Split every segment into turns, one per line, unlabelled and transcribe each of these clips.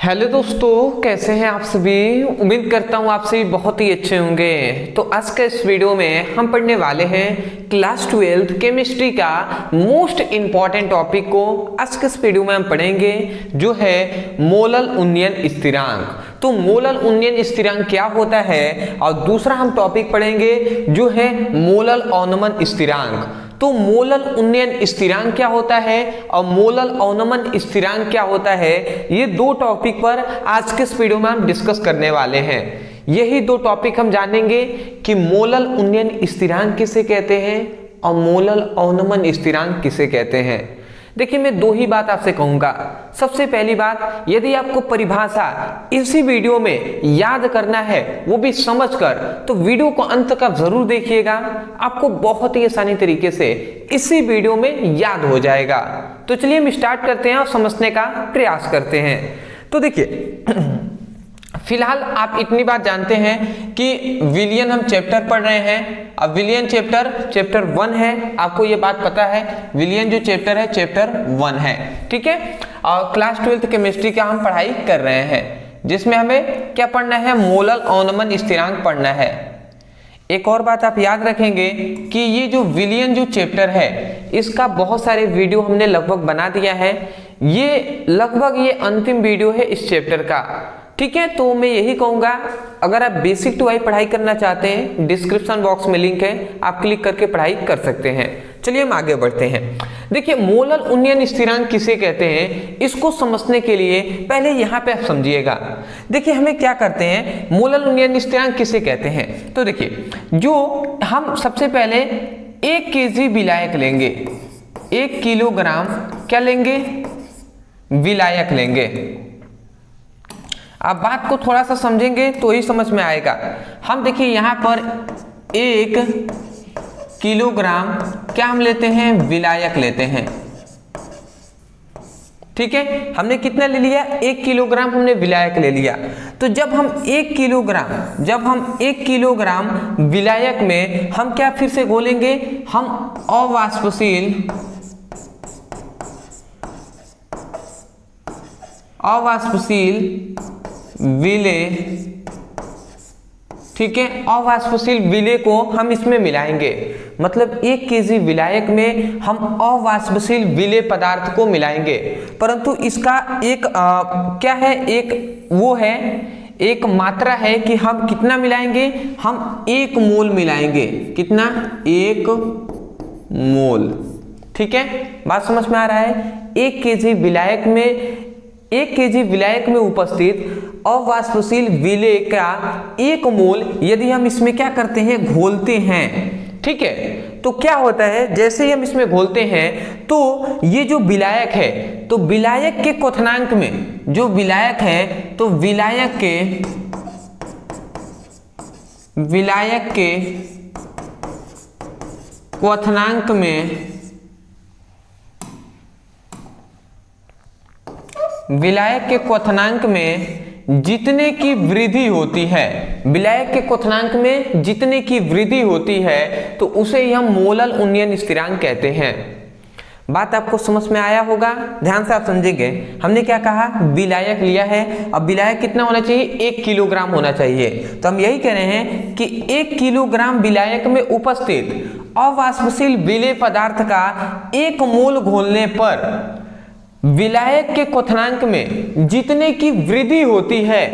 Hello दोस्तों, कैसे हैं आप सभी। उम्मीद करता हूँ आप सभी बहुत ही अच्छे होंगे। तो आज के इस वीडियो में हम पढ़ने वाले हैं क्लास 12 केमिस्ट्री का मोस्ट इम्पॉर्टेंट टॉपिक को। आज के इस वीडियो में हम पढ़ेंगे जो है मोलल उन्नयन स्थिरांक। तो मोलल उन्नयन स्थिरांक क्या होता है, और दूसरा हम टॉपिक पढ़ेंगे जो है मोलल अवनमन स्थिरांक। तो मोलल उन्नयन स्थिरांक क्या होता है और मोलल अवनमन स्थिरांक क्या होता है, ये दो टॉपिक पर आज के इस वीडियो में हम डिस्कस करने वाले हैं। यही दो टॉपिक हम जानेंगे कि मोलल उन्नयन स्थिरांक किसे कहते हैं और मोलल अवनमन स्थिरांक किसे कहते हैं। देखिए, मैं दो ही बात आपसे कहूंगा। सबसे पहली बात, यदि आपको परिभाषा इसी वीडियो में याद करना है, वो भी समझकर, तो वीडियो को अंत तक जरूर देखिएगा। आपको बहुत ही आसानी तरीके से इसी वीडियो में याद हो जाएगा। तो चलिए हम स्टार्ट करते हैं और समझने का प्रयास करते हैं। तो देखिए, फिलहाल आप इतनी बात जानते हैं कि विलियन हम चैप्टर पढ़ रहे हैं। अब विलियन चैप्टर 1 है, आपको ये बात पता है। विलियन जो चैप्टर है चैप्टर 1 है, ठीक है। और क्लास 12 केमिस्ट्री का हम पढ़ाई कर रहे हैं, जिसमें हमें क्या पढ़ना है, मोलल अवनमन स्थिरांक पढ़ना है। एक और बात आप याद रखेंगे कि ये जो विलियन जो चैप्टर है, इसका बहुत सारे वीडियो हमने लगभग बना दिया है। ये लगभग ये अंतिम वीडियो है इस चैप्टर का, ठीक है। तो मैं यही कहूंगा, अगर आप बेसिक टू वाई पढ़ाई करना चाहते हैं, डिस्क्रिप्शन बॉक्स में लिंक है, आप क्लिक करके पढ़ाई कर सकते हैं। चलिए हम आगे बढ़ते हैं। देखिए, मोलल उन्नयन स्थिरांक किसे कहते हैं, इसको समझने के लिए पहले यहाँ पे आप समझिएगा। देखिए, हमें क्या करते हैं, मोलल उन्नयन स्थिरांक किसे कहते हैं। तो देखिए, जो हम सबसे पहले 1 kg विलायक लेंगे, 1 किलोग्राम क्या लेंगे, विलायक लेंगे। आप बात को थोड़ा सा समझेंगे तो ही समझ में आएगा। हम देखिए यहाँ पर 1 किलोग्राम क्या हम लेते हैं, विलायक लेते हैं, ठीक है। हमने कितना ले लिया, 1 किलोग्राम हमने विलायक ले लिया। तो जब हम 1 किलोग्राम विलायक में हम क्या फिर से घोलेंगे, हम अवाष्पशील विलेय, ठीक है, अवाष्पशील विलेय को हम इसमें मिलाएंगे। मतलब 1 kg विलायक में हम अवाष्पशील विलेय पदार्थ को मिलाएंगे। परंतु इसका एक क्या है, एक वो है, एक मात्रा है कि हम कितना मिलाएंगे, हम 1 मोल मिलाएंगे। कितना, 1 मोल, ठीक है। बात समझ में आ रहा है। 1 kg विलायक में, 1 kg विलायक में उपस्थित अवाष्पशील विलेय का 1 मोल यदि हम इसमें क्या करते हैं, घोलते हैं, ठीक है। तो क्या होता है, जैसे ही हम इसमें घोलते हैं तो ये जो विलायक है, तो विलायक के क्वथनांक में, जो विलायक है तो विलायक के क्वथनांक में, विलायक के क्वथनांक में जितने की वृद्धि होती है, विलायक के क्वथनांक में जितने की वृद्धि होती है, तो उसे ही हम मोलल उन्नयन स्थिरांक कहते हैं। बात आपको समझ में आया होगा, ध्यान से आप समझेंगे। हमने क्या कहा, विलायक लिया है। अब विलायक कितना होना चाहिए, 1 किलोग्राम होना चाहिए। तो हम यही कह रहे हैं कि 1 किलोग्राम विलायक में उपस्थित अवाष्पशील विलेय पदार्थ का 1 मोल घोलने पर विलायक के क्वथनांक में जितने की वृद्धि होती है,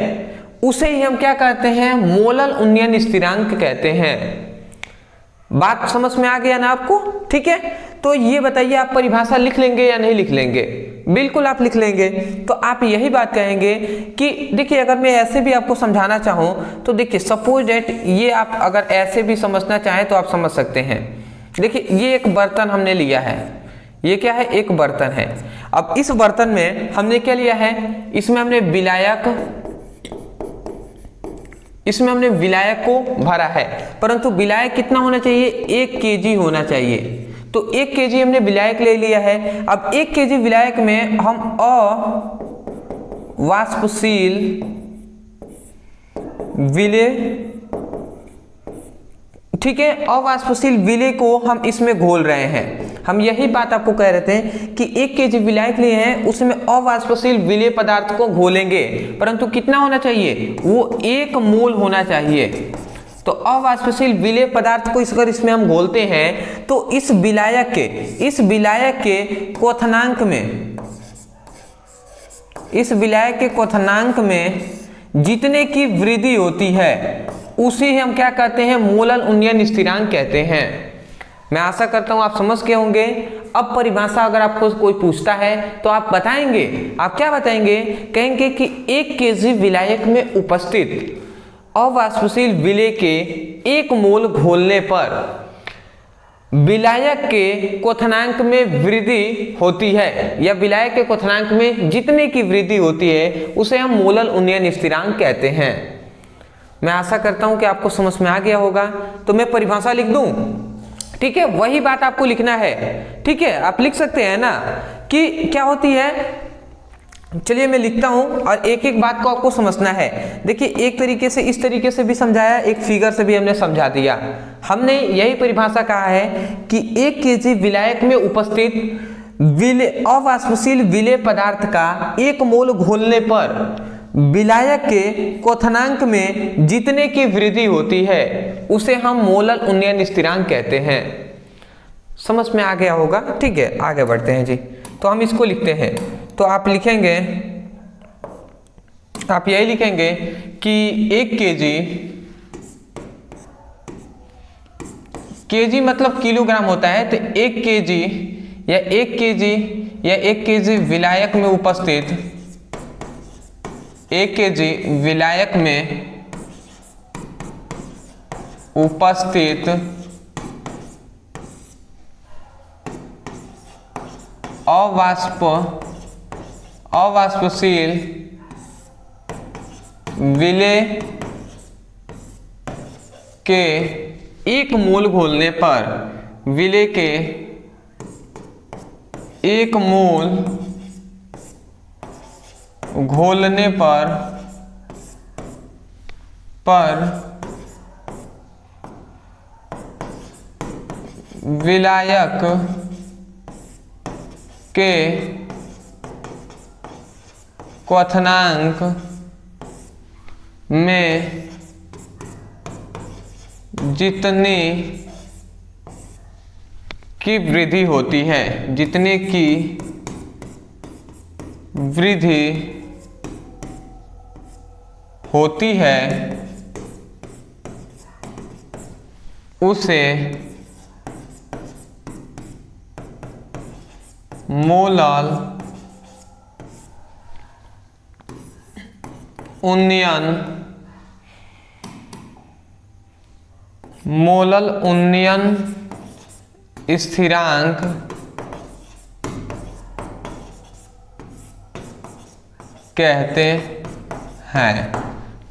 उसे ही हम क्या कहते हैं, मोलल उन्नयन स्थिरांक कहते हैं। बात समझ में आ गया ना आपको, ठीक है। तो ये बताइए, आप परिभाषा लिख लेंगे या नहीं लिख लेंगे। बिल्कुल आप लिख लेंगे। तो आप यही बात कहेंगे कि देखिए, अगर मैं ऐसे भी आपको समझाना चाहूं तो देखिए, सपोज डेट, ये आप अगर ऐसे भी समझना चाहें तो आप समझ सकते हैं। देखिए, ये एक बर्तन हमने लिया है, ये क्या है, एक बर्तन है। अब इस बर्तन में हमने क्या लिया है, इसमें हमने विलायक को भरा है। परंतु विलायक कितना होना चाहिए, 1 kg होना चाहिए। तो 1 kg हमने विलायक ले लिया है। अब 1 kg विलायक में हम अवाष्पशील विलेय, ठीक है, अवाष्पशील विलेय को हम इसमें घोल रहे हैं। हम यही बात आपको कह रहे थे कि 1 kg विलायक लिए हैं, उसमें अवाष्पशील विलेय पदार्थ को घोलेंगे, परंतु कितना होना चाहिए, वो 1 मोल होना चाहिए। तो अवाष्पशील विलेय पदार्थ को अगर इसमें हम घोलते हैं तो इस विलायक के क्वथनांक में जितने की वृद्धि होती है उसे हम क्या कहते हैं, मोलल उन्नयन स्थिरांक कहते हैं। मैं आशा करता हूं आप समझ गए होंगे। अब परिभाषा अगर आपको कोई पूछता है तो आप बताएंगे, आप क्या बताएंगे, कहेंगे कि 1 kg विलायक में उपस्थित अवाष्पशील विलेय के 1 मोल घोलने पर विलायक के क्वथनांक में वृद्धि होती है, या विलायक के क्वथनांक में जितने की वृद्धि होती है उसे हम मोलल उन्नयन स्थिरांक कहते हैं। मैं आशा करता हूं कि आपको समझ में आ गया होगा। तो मैं परिभाषा लिख दूं, ठीक है, वही बात आपको लिखना है, ठीक है, आप लिख सकते हैं ना कि क्या होती है। चलिए मैं लिखता हूं और एक एक बात को आपको समझना है। देखिए एक तरीके से, इस तरीके से भी समझाया, एक फिगर से भी हमने समझा दिया। हमने यही परिभाषा कहा है कि 1 kg विलायक में उपस्थित अवाष्पशील विलेय पदार्थ का 1 मोल घोलने पर विलायक के क्वथनांक में जितने की वृद्धि होती है उसे हम मोलल उन्नयन स्थिरांक कहते हैं। समझ में आ गया होगा, ठीक है, आगे बढ़ते हैं जी। तो हम इसको लिखते हैं, तो आप लिखेंगे, आप यही लिखेंगे कि 1 kg मतलब किलोग्राम होता है, तो 1 kg या 1 kg विलायक में उपस्थित 1 kg विलायक में उपस्थित अवाष्पशील विलेय के 1 मोल घोलने पर, विलेय के 1 मोल घोलने पर विलायक के क्वथनांक में जितनी की वृद्धि होती है, जितने की वृद्धि होती है उसे मोलल उन्नयन स्थिरांक कहते हैं।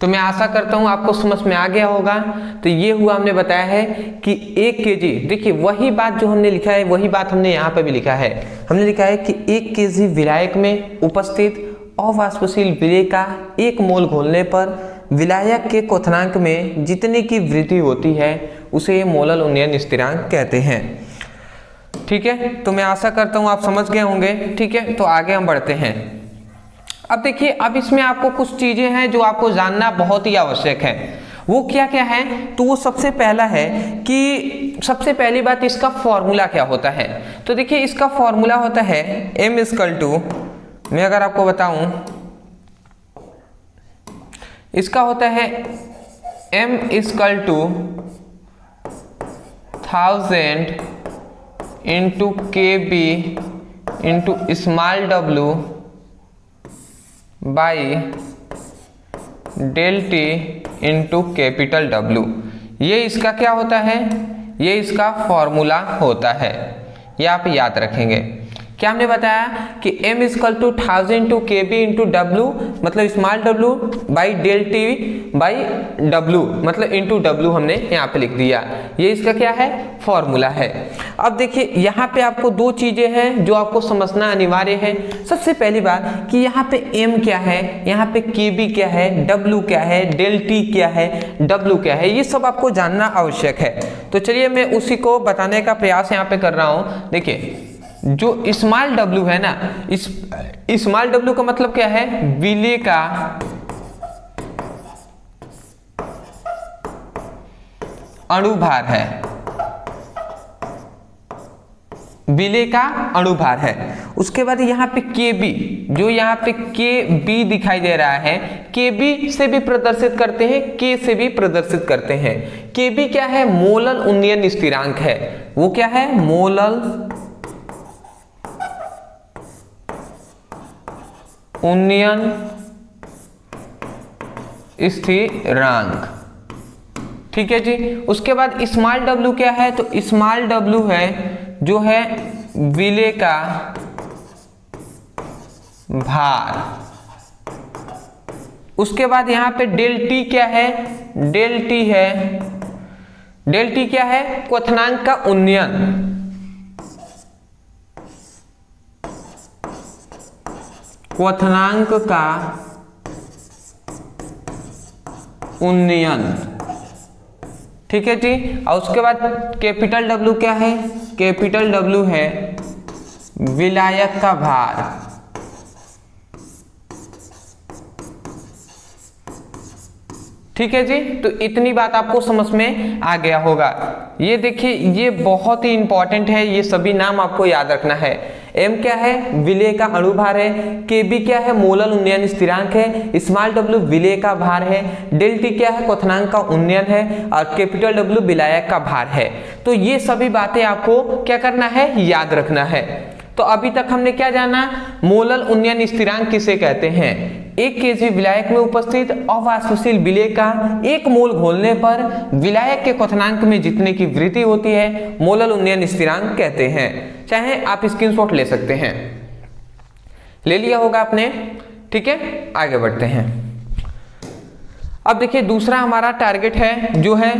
तो मैं आशा करता हूं आपको समझ में आ गया होगा। तो ये हुआ, हमने बताया है कि 1 kg, देखिए वही बात जो हमने लिखा है वही बात हमने यहाँ पे भी लिखा है। हमने लिखा है कि 1 kg विलायक में उपस्थित अवाष्पशील विलेय का 1 मोल घोलने पर विलायक के क्वथनांक में जितने की वृद्धि होती है उसे मोलल उन्नयन स्थिरांक कहते हैं। ठीक है, तो मैं आशा करता हूँ आप समझ गए होंगे। ठीक है, तो आगे हम बढ़ते हैं। अब देखिए, अब इसमें आपको कुछ चीजें हैं जो आपको जानना बहुत ही आवश्यक है। वो क्या क्या है? तो वो सबसे पहला है कि सबसे पहली बात, इसका फॉर्मूला क्या होता है। तो देखिए इसका फॉर्मूला होता है m=, मैं अगर आपको बताऊं, इसका होता है m=1000 into kb into small w by del t into capital W। ये इसका क्या होता है? ये इसका फॉर्मूला होता है। ये आप याद रखेंगे क्या हमने बताया कि m equal to 1000 to kb into डब्ल्यू, मतलब small w by del t by w, मतलब इंटू w हमने यहाँ पे लिख दिया। ये इसका क्या है, फॉर्मूला है। अब देखिए यहाँ पे आपको दो चीजें हैं जो आपको समझना अनिवार्य है। सबसे पहली बात कि यहाँ पे m क्या है, यहाँ पे kb क्या है, w क्या है, डेल t क्या है, w क्या है, ये सब आपको जानना आवश्यक है। तो चलिए मैं उसी को बताने का प्रयास यहाँ पे कर रहा हूँ। देखिए जो स्मॉल w है ना, इस स्मॉल w का मतलब क्या है, विलेय का अणुभार है, विलेय का अणुभार है। उसके बाद यहाँ पे kb, जो यहाँ पे kb दिखाई दे रहा है, kb से भी प्रदर्शित करते हैं, k से भी प्रदर्शित करते हैं। kb क्या है, मोलल उन्नयन स्थिरांक है। वो क्या है, मोलल उन्नयन स्थिरांक, ठीक है जी। उसके बाद स्मॉल w क्या है, तो स्मॉल w है जो है विलेय का भार। उसके बाद यहाँ पे डेल t क्या है, डेल t है, डेल t क्या है, क्वथनांक का उन्नयन, क्वथनांक का उन्नयन, ठीक है जी। और उसके बाद कैपिटल W क्या है, कैपिटल W है विलायक का भार, ठीक है जी। तो इतनी बात आपको समझ में आ गया होगा। ये देखिए ये बहुत ही इंपॉर्टेंट है, ये सभी नाम आपको याद रखना है। m क्या है, विलेय का अणुभार है, kb क्या है, मोलल उन्नयन स्थिरांक है, स्मॉल w विलेय का भार है, डेल t क्या है, क्वथनांक का उन्नयन है, और कैपिटल W विलायक का भार है। तो ये सभी बातें आपको क्या करना है, याद रखना है। तो अभी तक हमने क्या जाना, मोलल उन्नयन स्थिरांक किसे कहते हैं, 1 kg विलायक में उपस्थित अवाष्पशील विलेय का 1 मोल घोलने पर विलायक के क्वथनांक में जितने की वृद्धि होती है मोलल उन्नयन स्थिरांक कहते हैं। चाहे आप स्क्रीनशॉट ले सकते हैं, ले लिया होगा आपने, ठीक है। आगे बढ़ते हैं। अब देखिए दूसरा हमारा टारगेट है जो है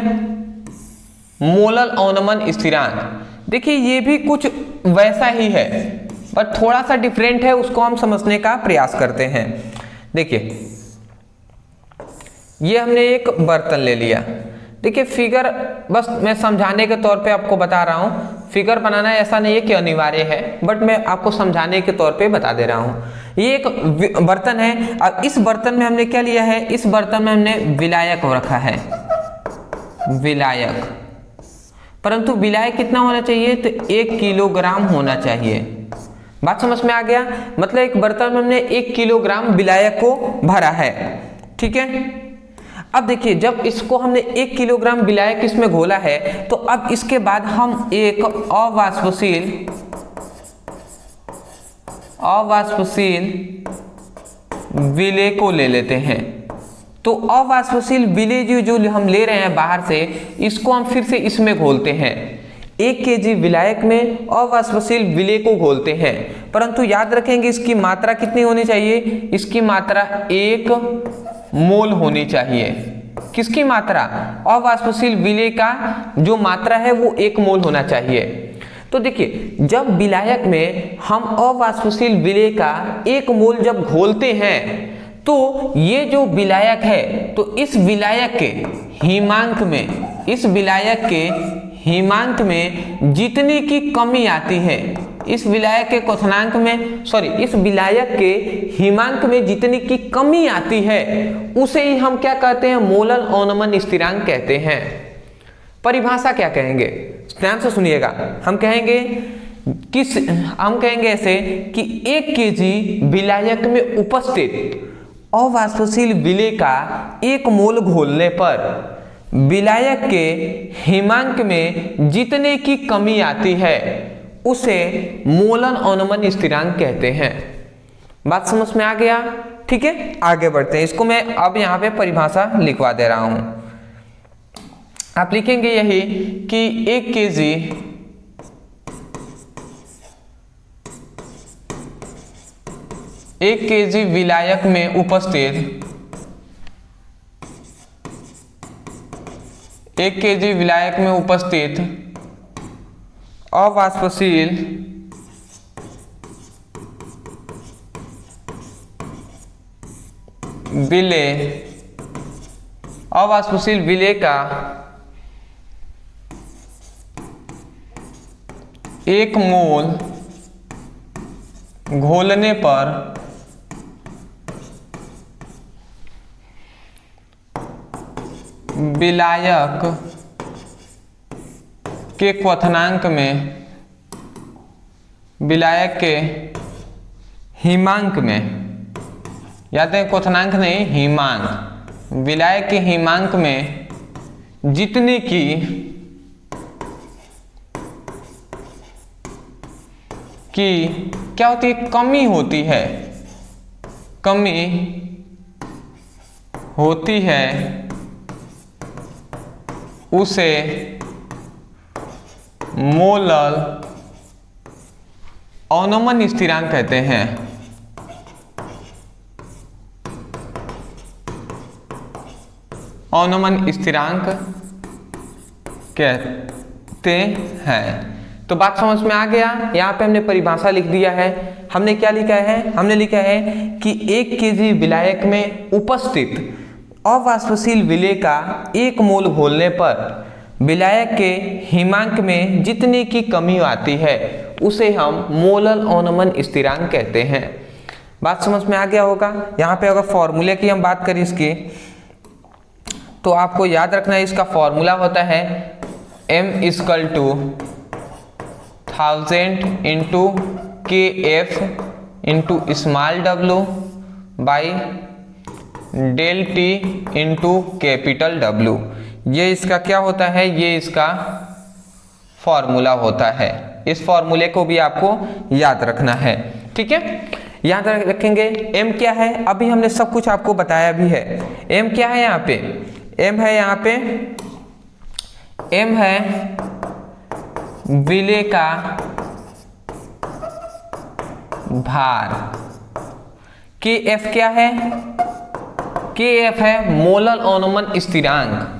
मोलल अवनमन स्थिरांक। देखिए ये भी कुछ वैसा ही है पर थोड़ा सा डिफरेंट है, उसको हम समझने का प्रयास करते हैं। देखिए ये हमने एक बर्तन ले लिया। देखिए फिगर बस मैं समझाने के तौर पे आपको बता रहा हूँ, फिगर बनाना ऐसा नहीं है कि अनिवार्य है, बट मैं आपको समझाने के तौर पे बता दे रहा हूँ। ये एक बर्तन है, अब इस बर्तन में हमने क्या लिया है, इस बर्तन में हमने विलायक रखा है, विलायक। परंतु विलायक कितना होना चाहिए, तो 1 किलोग्राम होना चाहिए। बात समझ में आ गया, मतलब एक बर्तन में हमने 1 किलोग्राम विलायक को भरा है, ठीक है। अब देखिए जब इसको हमने 1 किलोग्राम विलायक इसमें घोला है, तो अब इसके बाद हम एक अवाष्पशील विलेय को ले लेते हैं। तो अवाष्पशील विलेय जो हम ले रहे हैं बाहर से, इसको हम फिर से इसमें घोलते हैं। 1 kg विलायक में अवाष्पशील विलेय को घोलते हैं, परंतु याद रखेंगे इसकी मात्रा कितनी होनी चाहिए, इसकी मात्रा 1 मोल होनी चाहिए। किसकी मात्रा, अवाष्पशील विलेय का जो मात्रा है वो 1 मोल होना चाहिए। तो देखिए जब विलायक में हम अवाष्पशील विलेय का 1 मोल जब घोलते हैं, तो ये जो विलायक है, तो इस विलायक के हिमांक में, इस विलायक के हिमांक में जितनी की कमी आती है, इस विलायक के क्वथनांक में, सॉरी इस विलायक के हिमांक में जितनी की कमी आती है, उसे ही हम क्या कहते हैं, मोलल अवनमन स्थिरांक कहते हैं। परिभाषा क्या कहेंगे, ध्यान से सुनिएगा। हम कहेंगे ऐसे कि 1 kg विलायक में उपस्थित अवाष्पशील विलेय का 1 मोल घोलने पर विलायक के हिमांक में जितने की कमी आती है उसे मोलल अवनमन स्थिरांक कहते हैं। बात समझ में आ गया, ठीक है। आगे बढ़ते हैं, इसको मैं अब यहाँ पे परिभाषा लिखवा दे रहा हूं। आप लिखेंगे यही कि 1 kg 1 kg विलायक में उपस्थित 1 kg विलायक में उपस्थित अवाष्पशील विलेय अवाष्पशील विलेय का 1 मोल घोलने पर विलायक के क्वथनांक में विलायक के हिमांक में, याद है क्वथनांक नहीं हिमांक, विलायक के हिमांक में जितने की क्या होती है, कमी होती है, कमी होती है उसे मोलर अवनमन स्थिरांक कहते हैं। अवनमन स्थिरांक कहते हैं। तो बात समझ में आ गया। यहाँ पे हमने परिभाषा लिख दिया है। हमने क्या लिखा है, हमने लिखा है कि 1 kg विलायक में उपस्थित अवाष्पशील विलेय का 1 मोल घोलने पर विलायक के हिमांक में जितने की कमी आती है उसे हम मोलर अवनमन स्थिरांक कहते हैं। बात समझ में आ गया होगा। यहाँ पे अगर फॉर्मूले की हम बात करें इसकी, तो आपको याद रखना है इसका फॉर्मूला होता है m = 1000 into kf into small w by del t into capital W। ये इसका क्या होता है, ये इसका फॉर्मूला होता है। इस फॉर्मूले को भी आपको याद रखना है, ठीक है। याद रखेंगे। m क्या है, अभी हमने सब कुछ आपको बताया भी है। m क्या है यहाँ पे, m है यहाँ पे, m है विलेय का भार। kf क्या है, kf है मोलर अवनमन स्थिरांक।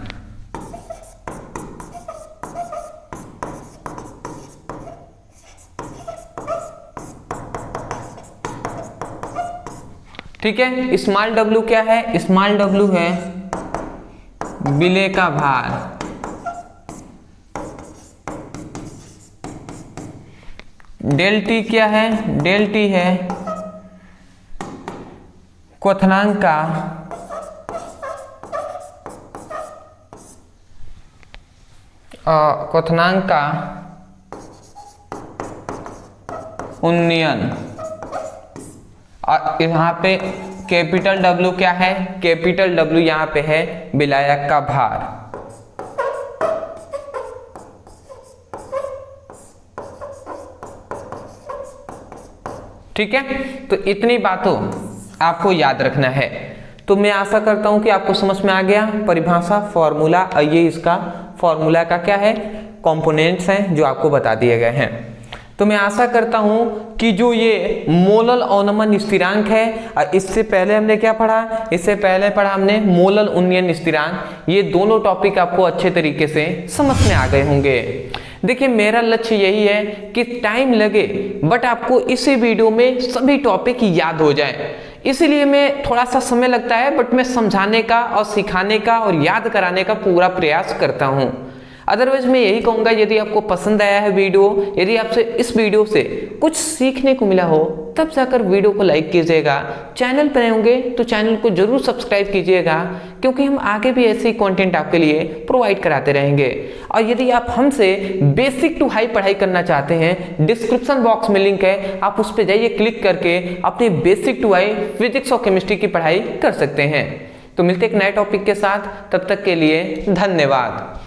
ठीक है। स्मॉल w क्या है, स्मॉल w है विलेय का भार। डेल टी क्या है, डेल टी है क्वथनांक का उन्नयन। और यहाँ पे कैपिटल W क्या है, कैपिटल W यहाँ पे है विलायक का भार। ठीक है। तो इतनी बातों आपको याद रखना है। तो मैं आशा करता हूं कि आपको समझ में आ गया परिभाषा, फॉर्मूला। ये इसका फॉर्मूला का क्या है, कंपोनेंट्स हैं जो आपको बता दिए गए हैं। तो मैं आशा करता हूं कि जो ये मोलर अवनमन स्थिरांक है, इससे पहले हमने क्या पढ़ा, इससे पहले पढ़ा हमने मोलर उन्नयन स्थिरांक। ये दोनों टॉपिक आपको अच्छे तरीके से समझ में आ गए होंगे। देखिए मेरा लक्ष्य यही है कि टाइम लगे बट आपको इसी वीडियो में सभी टॉपिक याद हो जाए। इसीलिए मैं थोड़ा सा समय लगता है बट मैं समझाने का और सिखाने का और याद कराने का पूरा प्रयास करता हूँ। अदरवाइज मैं यही कहूँगा, यदि आपको पसंद आया है वीडियो, यदि आपसे इस वीडियो से कुछ सीखने को मिला हो, तब जाकर वीडियो को लाइक कीजिएगा। चैनल पर होंगे तो चैनल को जरूर सब्सक्राइब कीजिएगा, क्योंकि हम आगे भी ऐसे ही कंटेंट आपके लिए प्रोवाइड कराते रहेंगे। और यदि आप हमसे बेसिक टू हाई पढ़ाई करना चाहते हैं, डिस्क्रिप्शन बॉक्स में लिंक है, आप उस पर जाइए, क्लिक करके अपने बेसिक टू हाई फिजिक्स और केमिस्ट्री की पढ़ाई कर सकते हैं। तो मिलते एक नए टॉपिक के साथ, तब तक के लिए धन्यवाद।